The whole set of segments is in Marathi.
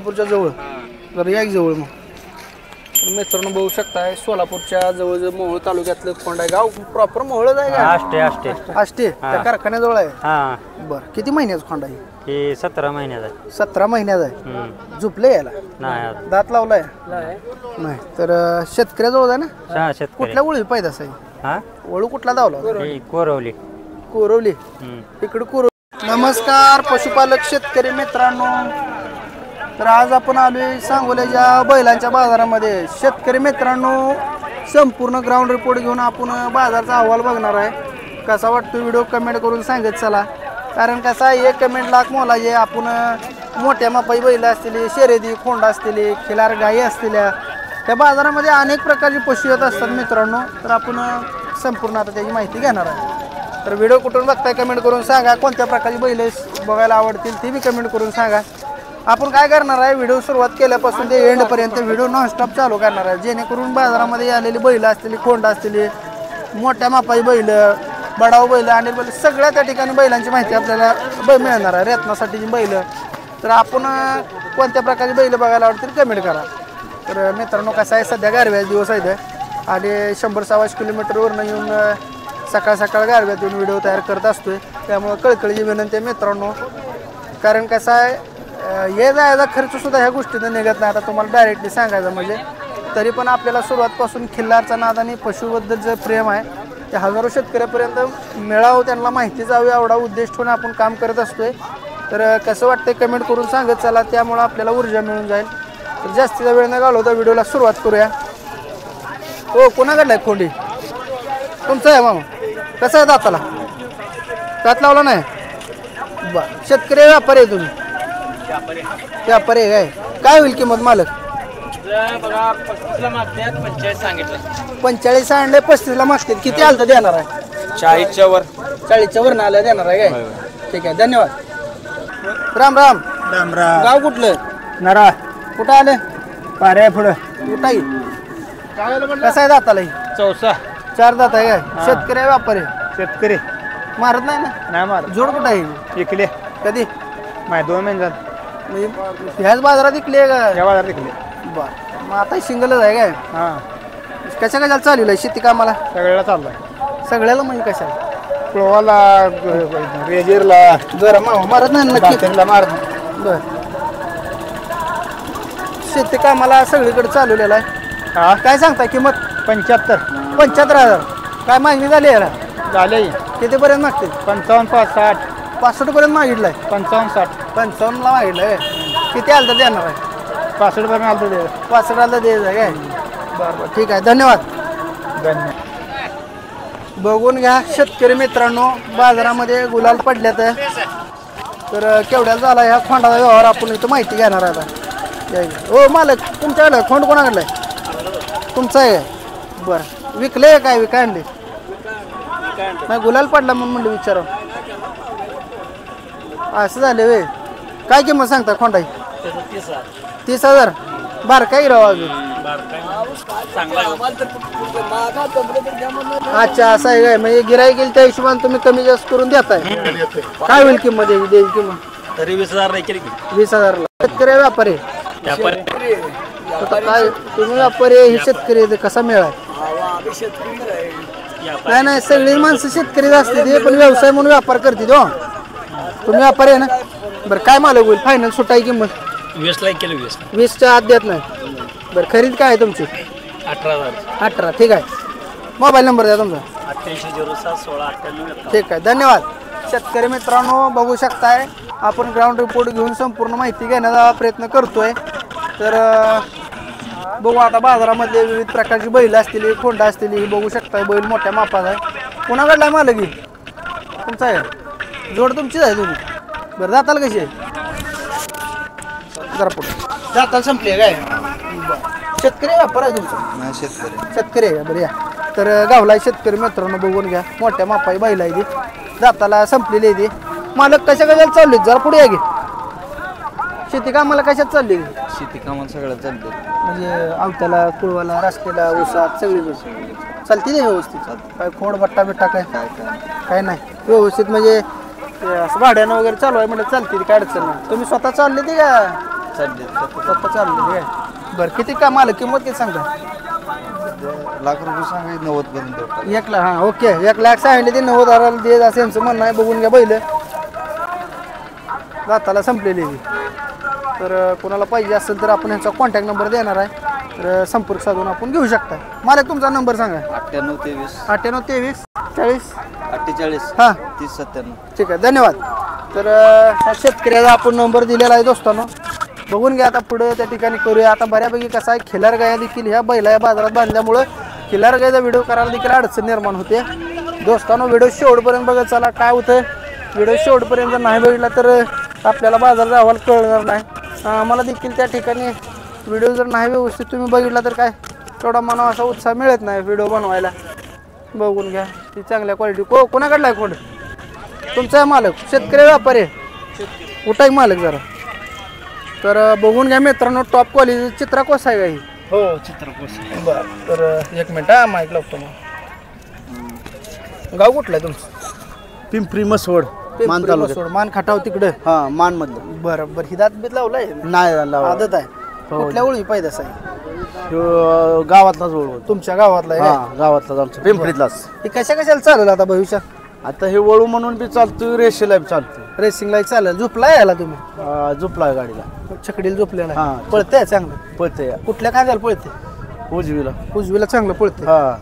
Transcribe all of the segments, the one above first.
सोलापूरच्या जवळ तर या जवळ मग मित्रांनो बघू शकताय सोलापूरच्या जवळ मोहोळ तालुक्यातलं खोंड आहे. गाव प्रॉपर मोहोळच आहे का? आष्टे त्या कारखान्याजवळ आहे. बरं किती महिन्याचं खोंड आहे? हे 17 महिन्याचा आहे. 17 महिन्याचा आहे. झुपले याला नाही दात लावलाय नाही तर शेतकऱ्याजवळ आहे ना? कुठल्या ओळी पाहिजे असं ओळू कुठला धावला? कोरवली कोरवली इकडे कोरवली. नमस्कार पशुपालक शेतकरी मित्रांनो, तर आज आपण आलोय सांगोल्याच्या बैलांच्या बाजारामध्ये. शेतकरी मित्रांनो संपूर्ण ग्राउंड रिपोर्ट घेऊन आपण बाजाराचा अहवाल बघणार आहे. कसा वाटतो व्हिडिओ कमेंट करून सांगत चला, कारण कसा आहे एक कमेंट लाख मोलाचे. आपण मोठ्या मापाई बैल असतील, शर्यती खोंड असतील, खिलार गायी असलेल्या त्या बाजारामध्ये अनेक प्रकारचे पशु येत असतात मित्रांनो. तर आपण संपूर्ण आता त्याची माहिती घेणार आहे. तर व्हिडिओ कुठून बघताय कमेंट करून सांगा. कोणत्या प्रकारची बैल बघायला आवडतील ते बी कमेंट करून सांगा. आपण काय करणार आहे व्हिडिओ सुरुवात केल्यापासून ते एंडपर्यंत व्हिडिओ नॉनस्टॉप चालू करणार आहे, जेणेकरून बाजारामध्ये आलेली बैल असतील, खोंड असतील, मोठ्या मापाई बैल, बडाव बैल आणि बैल सगळ्या त्या ठिकाणी बैलांची माहिती आपल्याला मिळणार आहे. रत्नासाठीची बैल. तर आपण कोणत्या प्रकारची बैल बघायला आवडतील कमेंट करा. तर मित्रांनो कसं आहे सध्या गारव्याचे दिवस आहेत आणि 100-125 किलोमीटरवरनं येऊन सकाळ सकाळ गारव्यात येऊन व्हिडिओ तयार करत असतोय. त्यामुळं कळकळीची विनंती आहे मित्रांनो, कारण कसं आहे ये जायचा खर्च सुद्धा ह्या गोष्टीनं निघत नाही. आता तुम्हाला डायरेक्टली सांगायचं म्हणजे तरी पण आपल्याला सुरुवातपासून खिल्लारचा नाद आणि पशुबद्दलचं प्रेम आहे ते हजारो शेतकऱ्यापर्यंत मिळावं, त्यांना माहिती जावी एवढा उद्देश ठेवून आपण काम करत असतोय. तर कसं वाटतंय कमेंट करून सांगत चला, त्यामुळं आपल्याला ऊर्जा मिळून जाईल. तर जास्तीचा वेळ न घालवता व्हिडिओला सुरुवात करूया. हो कोणाकडला आहे खोंडी? तुमचं आहे मामा? कसं आहे दाताला? दात लावला नाही? बरं शेतकरी व्यापारी आहे तुम्ही? व्यापारी आहे काय होईल किंमत मालक? 45 सांगले 35ला मागतील. किती आलं तर देणार आहे? 40च्या वर. 40च्या वर आलं देणार आहे काय? ठीक आहे धन्यवाद. राम राम. राम राम. गाव कुठलं? नरा. कुठं आलं? पाऱ्या पुढं. कुठाही कसं आहे दाताला? 14. 4 दात आहे काय? शेतकरी आहे व्यापारी? शेतकरी. मारत नाही ना? नाही मारत. जोड कुठं आहे? इकले. कधी? माय 2 महिने झाले. ह्याच बाजारात इकले का? या बाजारात इकले. बरं मग आता सिंगलच आहे काय? कशा कशाला चालू आहे शेती कामाला? सगळ्याला चाललाय. सगळ्याला म्हणजे कशाला? प्लोवाला, रेजेरला जरा मारत नाही नक्की मारत. बर शेती कामाला सगळीकडे चालवलेला आहे. काय सांगता किंमत? 75,000. काय मागणी झाली याला? झाले. कितीपर्यंत मागतील? 55, 60, 65 पर्यंत मागितलाय. 55, 60, 55ला मागितलंय. किती आलं तर देणार आहे? 65 पर्यंत आलं दे. 65ला द्यायचं काय? बरं बरं ठीक आहे धन्यवाद. बघून घ्या शेतकरी मित्रांनो, बाजारामध्ये गुलाल पडल्यात. तर केवढ्याला झाला ह्या खोंडाचा व्यवहार आपण इथं माहिती घेणार आहे आता. हो मालक तुमच्याकडे खोंड कोणाकडलं आहे? तुमचं आहे बरं. विकले काय विकाय आणले? नाही गुलाल पडला म्हणून म्हणलं विचारा. असं झाले वे. काय किंमत सांगता खोंडाई? 30,000. बार काय राव अजून? अच्छा असं आहे काय? म्हणजे गिराईक गेली त्या हिशोबाने तुम्ही कमी जास्त करून देताय. काय होईल किंमत द्यायची किंमत? तरी 20,000 केली. 20,000ला. शेतकरी व्यापारी? काय तुम्ही व्यापारी हे शेतकरी कसा मिळाला? नाही नाही सगळी माणसं शेतकरीच असते ते, पण व्यवसाय म्हणून व्यापार करते हो. तुम्ही व्यापारी आहे ना? बरं काय मालक होईल फायनल सुटाई किंमत? 20ला केली. 20च्या आत देत नाही. बरं खरीद काय आहे तुमची? 18,000. 18 ठीक आहे. मोबाईल नंबर द्या तुमचा. 88071698. ठीक आहे धन्यवाद. शेतकरी मित्रांनो बघू शकताय आपण ग्राउंड रिपोर्ट घेऊन संपूर्ण माहिती घेण्याचा प्रयत्न करतोय. तर बघू आता बाजारामध्ये विविध प्रकारची बैल असतील, खोंड असतील. ही बघू शकताय बैल मोठ्या मापाचा आहे. कोणाकडला आहे मालकी? तुमचा आहे. जोड तुमचीच आहे तुम्ही? बरं जाताल कशी आहे? जरा पुढे जाताल संपली आहे काय? शेतकरी व्यापार आहे तुमचा? शेतकरी आहे का? बरं या. तर गावला शेतकरी मित्रांनो बघून घ्या मोठ्या मापाई बैल आहे ती. जाताला संपलेली आहे ती. मालक कशा कशाला चालली? जरा पुढे या की. शेती कामाला कशात चालली? शेती कामाला सगळं चालतं. म्हणजे आवत्याला, कुळवाला, रस्त्याला, ऊसात सगळी चालते ते व्यवस्थित? काय खोड बट्टा बिट्टा काय? काय नाही व्यवस्थित म्हणजे असं भाड्यानं वगैरे चालू आहे म्हणजे चालते काय अडचण नाही. तुम्ही स्वतः चालले ते का चालले स्वतः चाललेली आहे. बरं किती का मालक किंमत किती सांगता? लाख रुपये सांगायचे 90 पर्यंत. 1 लाख. हां ओके 1 लाख सांगितले ते 90,000 दे असं यांचं म्हणणं आहे. बघून घ्या बैल दाताला संपलेली आहे. तर कोणाला पाहिजे असेल तर आपण यांचा कॉन्टॅक्ट नंबर देणार आहे. तर संपर्क साधून आपण घेऊ शकता. मालक तुमचा नंबर सांगा. 98 98 23 40 48 हां 30 97. ठीक आहे धन्यवाद. तर ह्या शेतकऱ्याचा आपण नंबर दिलेला आहे दोस्तांनो. बघून घ्या आता पुढं त्या ठिकाणी करूया. आता बऱ्यापैकी कसं आहे खिलार गाया देखील ह्या बैला या बाजारात बांधल्यामुळं खिलार गायचा व्हिडिओ करायला देखील अडचण निर्माण होते. दोस्तांनो व्हिडिओ शेवटपर्यंत बघत चला. काय होतं व्हिडिओ शेवटपर्यंत जर नाही बघितला तर आपल्याला बाजाराचा अहवाल कळणार नाही. आम्हाला देखील त्या ठिकाणी व्हिडिओ जर नाही व्यवस्थित तुम्ही बघितला तर काय तेवढा मनावर असा उत्साह मिळत नाही व्हिडिओ बनवायला. बघून घ्या ती चांगल्या क्वालिटी. कोणाकडला आहे कोण? तुमचा मालक शेतकरी व्यापारी उठाय मालक जरा. तर बघून घ्या मित्रांनो टॉप क्वालिटी. चित्रा कोसा आहे का ही? हो चित्रकोस. बरं तर 1 मिनिट हा माईक लावतो मग. गाव कुठलं आहे तुमचं? पिंपरी मसवड मान तालुक्यात. मान खाटाव तिकडे. हा मान मधलं. बरं बरं हिदात बीत लावलाय नाही आदत आहे. कुठल्या ओळी पाहिजे आहे? गावातलाच वळू. तुमच्या गावातला आहे हा गावातलाच आमचं पिंपरीतलाच. हे कशाला चालेल आता भविष्यात? आता हे वळू म्हणून बी चालतोय रेषेला बी चालतोय. रेसिंगला चालेल. झोपला यायला तुम्ही? झोपलाय गाडीला. छकडीला झोपलेला हा. पळते चांगलं. पळते कुठल्या खांद्याला पळते? उजवीला. उजवीला चांगलं पळते. हा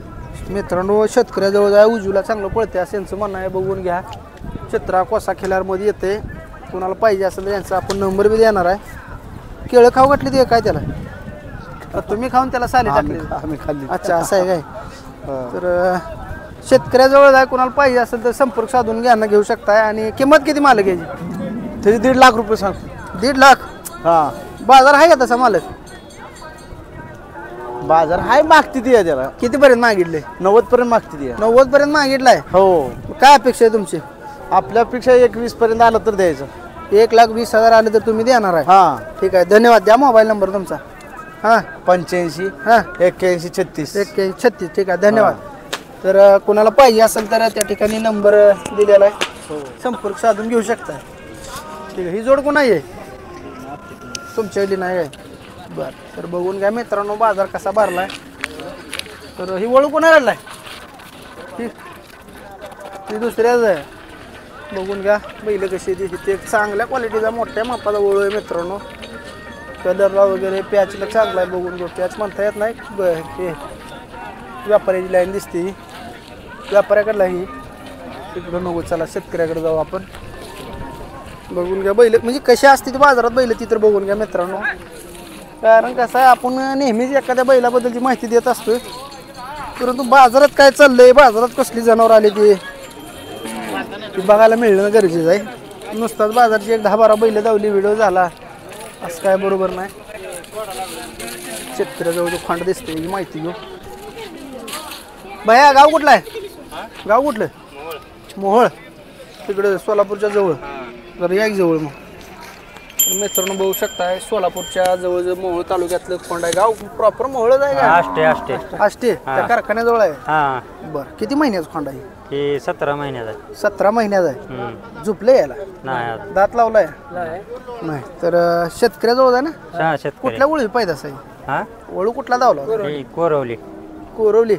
मित्रांनो शेतकऱ्याजवळ जाय उजवीला चांगलं पळते असं यांचं म्हणणं आहे. बघून घ्या चित्रा कोसा खिलारमध्ये येते. कोणाला पाहिजे असेल तर यांचा आपण नंबर बी देणार आहे. केळं खाऊ घातली ते काय त्याला? तुम्ही खाऊन त्याला साली टाकली? आम्ही खाल्ली. अच्छा असं आहे काय? तर शेतकऱ्याजवळ जाय कोणाला पाहिजे असेल तर संपर्क साधून घ्यायला घेऊ शकताय. आणि किंमत किती मालक याची? तरी 1.5 लाख रुपये सांगतो. 1.5 लाख. हा बाजार आहे का तसा मालक? बाजार हाय मागती ती त्याला. कितीपर्यंत मागितले? 90 पर्यंत मागती ती. 90 पर्यंत मागितलाय. हो. काय अपेक्षा आहे तुमची? आपल्यापेक्षा 21 पर्यंत आलं तर द्यायचं. 1,20,000 आले तर तुम्ही देणार आहे? हा ठीक आहे धन्यवाद. द्या मोबाईल नंबर तुमचा. हां 85 हां 81 36. 136. ठीक आहे धन्यवाद. तर कोणाला पाहिजे असेल तर त्या ठिकाणी नंबर दिलेला आहे. संपर्क साधून घेऊ शकता. ठीक आहे. ही जोड कोण आहे? तुमच्या इथली नाही आहे? बरं तर बघून घ्या मित्रांनो बाजार कसा भरलाय. तर ही वळू कोणाला आहे? ती दुसऱ्याच आहे. बघून घ्या बैल कशी ती ते चांगल्या क्वालिटीचा मोठ्या मापाचा वळू आहे मित्रांनो. कलरला वगैरे पॅचला चांगला आहे. बघून घेऊ. पॅच म्हणता येत नाही. हे व्यापाऱ्याची लाईन दिसते ही व्यापाऱ्याकडला ही. तिकडं नको चला शेतकऱ्याकडे जाऊ आपण. बघून घ्या बैल म्हणजे कशी असते ती बाजारात बैल ती तर बघून घ्या मित्रांनो. कारण कसं आहे आपण नेहमीच एखाद्या बैलाबद्दलची माहिती देत असतोय. परंतु बाजारात काय चाललंय बाजारात कसली जनावर आली ती बघायला मिळणं गरजेचं आहे. नुसताच बाजारची 10-12 बैल धावली व्हिडिओ झाला असं काय बरोबर नाही. शेतकऱ्याजवळ जो खंड दिसते ही माहिती घेऊ. भैया गाव कुठलं आहे? गाव कुठलं? मोहोळ. तिकडे सोलापूरच्या जवळ. तर या जवळ मग मित्रांनो बघू शकताय सोलापूरच्या जवळ मोहोळ तालुक्यातलं खोंड आहे. गाव प्रॉपर मोहोळच आहे का? आष्टे त्या कारखान्याजवळ आहे. हा बरं किती महिन्याचं खोंड आहे? हे 17 महिन्यात आहे. 17 महिन्याचा आहे. झुपले याला? नाही दात लावलाय नाही. तर शेतकऱ्याजवळ आहे ना? शेतकरी कुठल्या वळू पाहिजे असं? हा वळू कुठला धावला? हे कोरवली. कोरवली.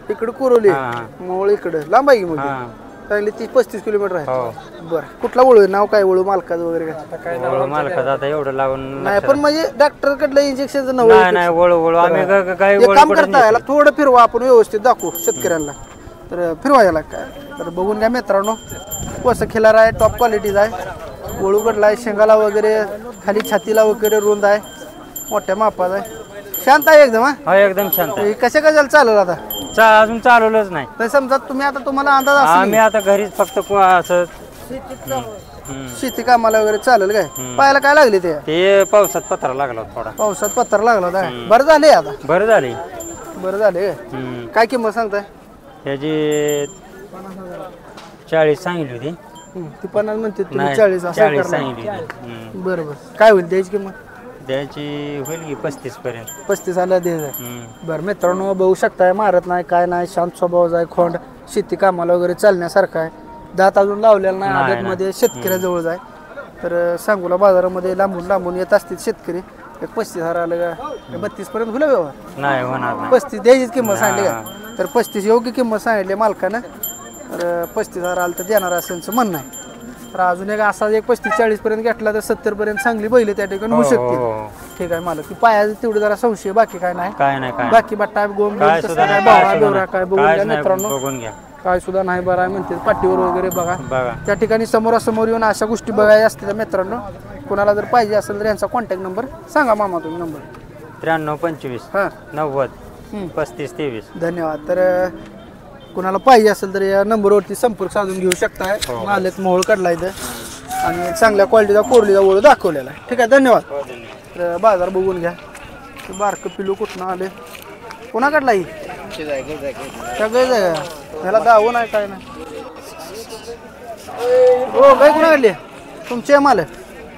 इकडे कोरवली. हा. मोहोळ इकडे लांब आहे की मग? हा चांगली 30-35 किलोमीटर आहे. हो बरं कुठला वळू आहे? नाव काय वळू मालकाचं वगैरे काय? मालकाचं आता एवढं लावून नाही पण म्हणजे डॉक्टर कडलं इंजेक्शनचं नाही नवं नाही वळू आम्ही काय एक काम करता याला थोडं फिरवा आपण व्यवस्थित दाखवू शेतकऱ्यांना. तर फिरवा याला काय. तर बघून घ्या मित्रांनो कसं खिलार आहे. टॉप क्वालिटीचा आहे. वळू कडला आहे. शेंगाला वगैरे खाली छातीला वगैरे रुंद आहे. मोठ्या मापाचा आहे. शांत आहे एकदम. हो एकदम शांत आहे. कशाला चालेल आता? अजून चालवलंच नाही. तर समजा तुम्ही आता तुम्हाला अंदाज आम्ही असेल आता घरीच फक्त असं शेती कामाला वगैरे चालेल काय? पायाला काय लागले ते पावसात पत्रा लागला होता थोडा. पावसात पत्रा लागला होता. बरं झाले आता? बरं झाली. बरं झाले. काय किंमत सांगताय? त्याची 40 सांगितली होती. ती 50 म्हणते तुम्ही नाही 40 असं 40 करणार. सांगितली होती. बरोबर. काय होईल द्यायची किंमत? त्याची होईल की 35 पर्यंत. 35 आला द्यायचं. बरं मित्रांनो बघू शकताय मारत नाही काय नाही. शांत स्वभावाचा आहे. खोंड शेती कामाला वगैरे चालण्यासारखा आहे. दात अजून लावलेला नाही. आदतमध्ये शेतकऱ्याजवळ आहे. तर सांगोला बाजारामध्ये लांबून लांबून येत असतील शेतकरी. एक 35,000 आलं का 32 पर्यंत होईल व्यवहार? नाही होणार नाही. 35 द्यायचीच किंमत सांगली का? तर 35 योग्य किंमत सांगितली मालकानं. तर 35,000 आलं तर देणार असं म्हणणं आहे. तर अजून एक असा एक 35-40 पर्यंत घेतला तर 70 पर्यंत चांगली बैल त्या ठिकाणी होऊ शकते. ठीक आहे मालक. ती पायाचं तेवढं जरा संशय, बाकी काय नाही. काय नाही काय बाकी बट्टा गोम काय तसं सुद्धा काय नाही, बावरा काय बिवरा सुद्धा काय नाही. बघून कायच घ्या नाही, मित्रांनो. बघून घ्या काय सुद्धा नाही बरं आहे म्हणते. पाठीवर वगैरे बघा. बघा. त्या ठिकाणी समोरासमोर येऊन अशा गोष्टी बघायच्या असतील मित्रांनो. कोणाला जर पाहिजे असेल तर यांचा कॉन्टॅक्ट नंबर सांगा मामा तुम्ही. नंबर 93 25 हां 90 35 23. धन्यवाद. तर कुणाला पाहिजे असेल तर या नंबरवरती संपर्क साधून घेऊ शकताय. मालक मोहोळ काढला इथं आणि चांगल्या क्वालिटीचा कोरलीचा ओळख दाखवलेला आहे. ठीक आहे धन्यवाद. तर बाजार बघून घ्या. बारकं पिलू कुठनं आले, कोणा काढला ही सगळं आहे का? त्याला दावं नाही काय नाही. हो गाय कुणा काढली तुमचे मालक?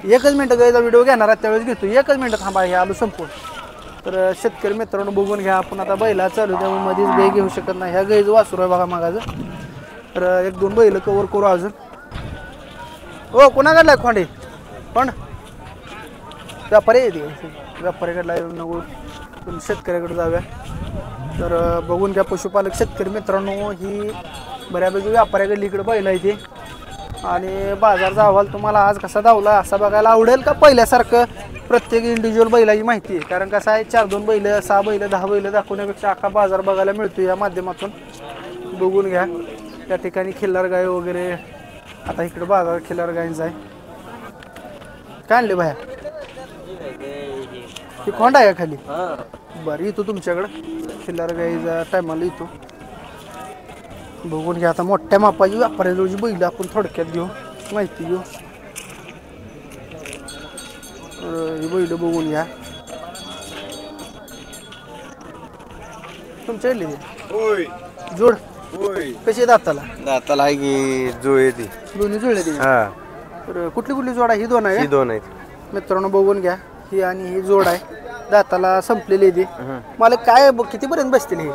एकच मिनटं गायचा व्हिडिओ घेणार आहे त्यावेळेस घेतो. एकच मिनटं थांबा, हे आलो संपून. तर शेतकरी मित्रांनो बघून घ्या. आपण आता बैला चालू त्यामुळे मध्येच गाय घेऊ शकत नाही. ह्या गायचं वासरू आहे बघा मागाचं. तर 1-2 बैल कवर करू अजून. हो कोणा काढलाय खोंडे? पण व्यापारी येते, व्यापाऱ्याकडला नको पण शेतकऱ्याकडे जाऊया. तर बघून घ्या पशुपालक शेतकरी मित्रांनो. ही बऱ्यापैकी व्यापाऱ्याकडली इकडे बैल आहे ती. आणि बाजारचा अहवाल तुम्हाला आज कसा धावला असा बघायला आवडेल का पहिल्यासारखं प्रत्येक इंडिव्हिज्युअल बैलाची माहिती आहे? कारण कसं आहे 4-2 बैल 6 बैल 10 बैल दाखवण्यापेक्षा अख्खा बाजार बघायला मिळतो या माध्यमातून. बघून घ्या. त्या ठिकाणी खिल्लार गाय वगैरे. आता इकडे बाजार खिल्लार गायींचा आहे. काय आणले बाया? ती खोंड आहे का खाली? बरं येतो तुमच्याकडं. खिल्लार गायीचा टायमाला येतो. बघून घ्या. आता मोठ्या मापाची व्यापाऱ्याजवळची बैल आपण थोडक्यात घेऊ, माहिती घेऊ. ही बैल बघून घ्या. तुमच्या जोड कशी दाताला? दाताला आहे की जुळे ती दोन्ही जुळले ती. हा. तर कुठली कुठली जोड आहे? ही 2 आहे ही 2 आहेत मित्रांनो. बघून घ्या. ही आणि ही जोड आहे. दाताला संपलेली ती. मला काय कितीपर्यंत बसतील ही?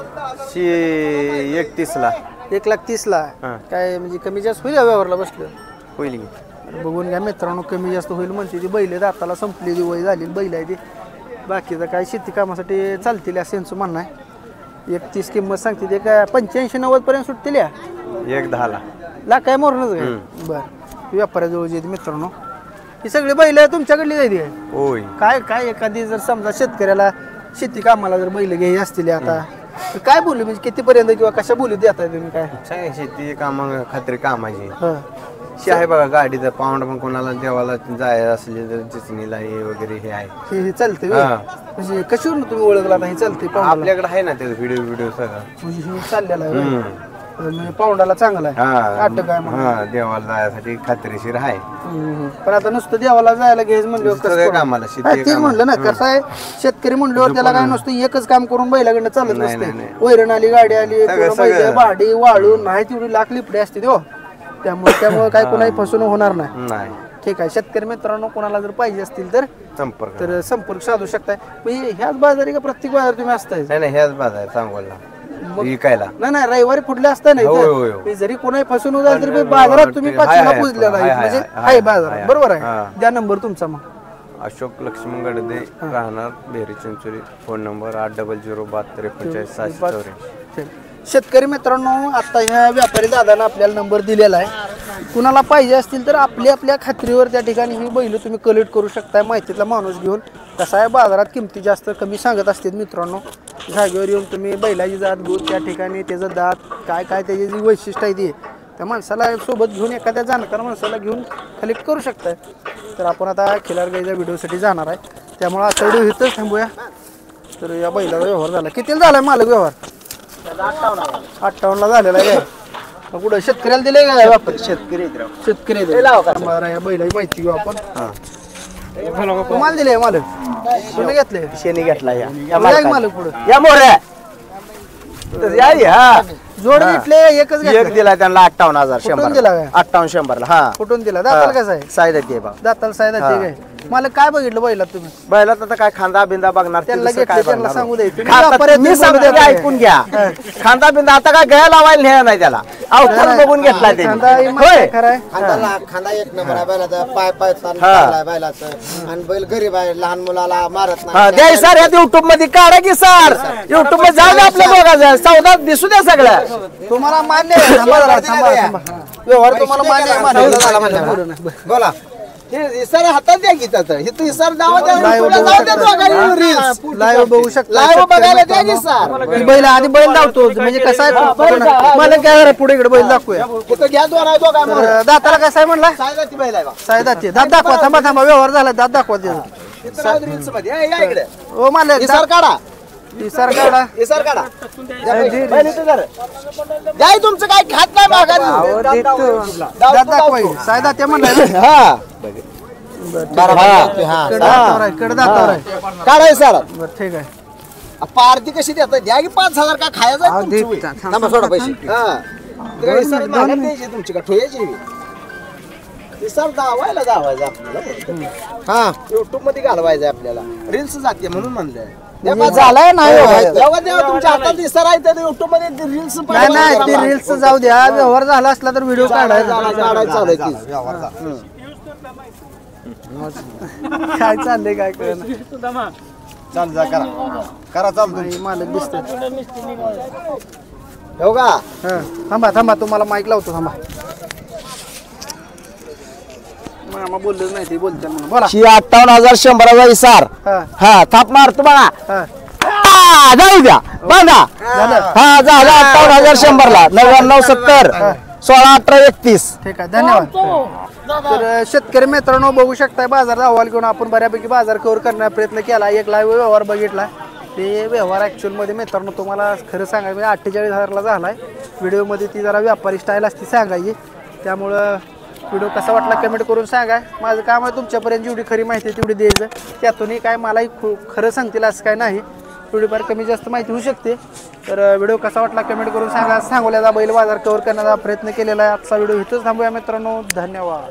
31ला 1,30,000 काय म्हणजे कमी जास्त होईल व्यवहारला बसलं? होईल. बघून घ्या मित्रांनो. कमी जास्त होईल म्हणते ती. बैल दाताला संपलेली वय झालेली बैल आहे ती. बाकीचं काय शेती कामासाठी चालतील असं यांचं म्हणणं आहे. 31 किंमत सांगते ते. काय 85-90 पर्यंत सुटतील या? 1-10ला ला काय मोरणच काय? बरं व्यापाऱ्याजवळ येते मित्रांनो. ही सगळी बैल तुमच्याकडली जायची आहे? होय. काय काय एखादी जर समजा शेतकऱ्याला शेती कामाला जर बैल घ्यायची असतील आता तर काय बोलू म्हणजे कितीपर्यंत किंवा कशा बोलू देताय तुम्ही? काय सांगा शेती कामा खात्री कामाची हां शी आहे बघा. गाडीचं पाऊंड पण कोणाला देवाला जायचं असले तर चिचणीला हे वगैरे हे आहे. हे चालते म्हणजे कशावरून तुम्ही ओळखला आता? हे चालते आपल्याकडे आहे ना ते व्हिडिओ सगळं म्हणजे हे चाललेलं आहे म्हणजे पाऊंडाला चांगला आहे. अटक आहे म्हणून. हा देवाला जायसाठी खात्रीशीर आहे. पण आता नुसतं देवाला जायला घ्यायचं म्हणलं कामाला तेच म्हणलं ना. कसं आहे शेतकरी म्हणल्यावर त्याला काय नसतं एकच काम करून बैलाकडनं चालत नसते. वैरण आली, गाडी आली, भाडी वाळून नाही तेवढी लाख लिपडी असते हो. त्यामुळे काय कोणाही फसवणूक होणार नाही. ठीक आहे शेतकरी मित्रांनो. कोणाला जर पाहिजे असतील तर संपर्क साधू शकताय. म्हणजे ह्याच बाजारी का प्रत्येक बाजार तुम्ही असताय? नाही ह्याच बाजार सांगोला विकायला. नाही रविवारी फुटले असता नाही. जरी कोणाही फसवणूक झाली तरी बाजारात तुम्ही 500ला पुजलेला आहे म्हणजे आहे बाजार. बरोबर आहे. द्या नंबर तुमचा मग. अशोक लक्ष्मण गडदे राहणार बेरी चिंचोली. Phone number 80072456784. शेतकरी मित्रांनो आता ह्या व्यापारी दादांना आपल्याला नंबर दिलेला आहे. कुणाला पाहिजे असतील तर आपल्या खात्रीवर त्या ठिकाणी ही बैल तुम्ही कलेक्ट करू शकताय माहितीतला माणूस घेऊन. कसं आहे बाजारात किमती जास्त कमी सांगत असतात मित्रांनो. जागेवर येऊन तुम्ही बैलाची जात घेऊन त्या ठिकाणी त्याचं दात काय त्याची जी वैशिष्ट्य आहे ती त्या माणसाला सोबत घेऊन एखाद्या जाणकार माणसाला घेऊन कलेक्ट करू शकताय. तर आपण आता खिलार गाईच्या व्हिडिओसाठी जाणार आहे त्यामुळे आता व्हिडिओ इथंच थांबूया. तर या बैलाचा व्यवहार झाला. कितीला झाला मालक व्यवहार? 58ला झालेला आहे. कुठं शेतकऱ्याला दिले का व्यापारी? शेतकरी या बैलाची माहिती घेऊ आपण. तुम्हाला दिले मालक? तुम्ही घेतले? शेणी घेतला मालक पुढे या मोऱ्या जोड घेतले एकच एक दिला त्यांना 58,100 कुठून दिला काय? 58,100 ला. हा कुठून दिला? दाताला कसं आहे? सायदा ते बा दाताला सायदा ते काय मला काय बघितलं बैलात तुम्ही बैलात आता काय खांदा बिंदा बघणार ते त्यांना दुसरं घेतलं काय त्यांना बघणार? सांगू द्यायचं मी सांगतो ते ऐकून घ्या खांदा बिंदा आता काय गया लावायला नाही नाही त्याला अवतार बघून घेतला ते होय खरंय खांदा एक नंबर आहे बैलाचा पाय पाय हा. चाललाय बैलाचं आणि बैल गरीब आहे लहान मुलाला मारत हा, द्या सर यात युट्यूब मध्ये काढा की सर युट्यूब मध्ये जाऊ द्या आपल्या दोघांचं सौदा दिसू द्या सगळं तुम्हाला मान्य आहे? थांबा जरा, थांबा, थांबा. व्यवहार तुम्हाला मान्य आहे? मान्य आहे. बोला हे सर हातात द्या की त्याचं हे तू सर नाव द्या Live YouTubeला बघू जाऊ द्या शकता. दोघांनी reels. लाईव्ह बघू शकता लाईव्ह बघायला द्या की सर ही बैल आधी बैल धावतो म्हणजे कसं आहे मला काय जरा पुढे इकडे बैल दाखवूया तिथं घ्या दोघांना तर दाताला कसं आहे म्हणला सायदाची बैल आहे बा. सायदाचे दात दाखवा थांबा थांबा व्यवहार झाला दात दाखवा त्याचा तिथं राहू दे reels मध्ये. या इकडे ओ मला हे सर काढा सर काढा हे सर काढा बैल इथं जरा. द्या हे तुमचं काय खात नाही माघारी दात दाखवा सायदा ते म्हणलं हा कडे दातावर आहे कडे दातावर आहे काढाय सर बरं ठीक आहे पार्टी कशी देतात द्या की 5,000 का खायचं आहे तुमची होय. थांबा सोडा पैसे हा. तिकडे सर मागत द्यायची तुमची का ठोयाची हे सर जावायचं आपल्याला हा युट्यूब मध्ये घालवायचं आपल्याला रील्स जाते म्हणून म्हणलंय झालाय नाही जेव्हा तेव्हा तुमच्या हातात सर आहे तर युट्यूब मध्ये रील्स नाही नाही ते रील्स जाऊ द्या व्यवहार झाला असला तर व्हिडिओ काढायचा काढायचं चालू आहे की. काय चाललंय काय कळलं चाल जा करा चाल नाही मालक दिसतोय हो का हा थांबा थांबा तुम्हाला माईक लावतो थांबा मामा बोललोच नाही ते बोलते म्हणून बोला 58,100चा इसार हा हा थाप मारतो बघा हा जाऊ द्या बांधा झालं हा झालं 58,100ला 9970 16,18,31 ठीक आहे धन्यवाद तर शेतकरी मित्रांनो बघू शकताय बाजार अहवाल घेऊन आपण बऱ्यापैकी बाजार कव्हर करण्याचा प्रयत्न केला एक लाईव्ह व्यवहार बघितला ते व्यवहार ॲक्च्युअलमध्ये मित्रांनो तुम्हाला खरं सांगायचं म्हणजे 48,000ला झाला आहे व्हिडिओमध्ये ती जरा व्यापारी स्टाईल असती सांगायची त्यामुळं व्हिडिओ कसा वाटला कमेंट करून सांगा माझं काम आहे तुमच्यापर्यंत जेवढी खरी माहिती आहे तेवढी द्यायचं त्यातूनही काय मलाही खरं सांगतील असं काय नाही थोडीफार कमी जास्त माहिती होऊ शकते तर व्हिडिओ कसा वाटला कमेंट करून सांगा सांगोल्याचा बैल बाजार कव्हर करण्याचा प्रयत्न केलेला आहे आजचा व्हिडिओ इथंच थांबूया मित्रांनो धन्यवाद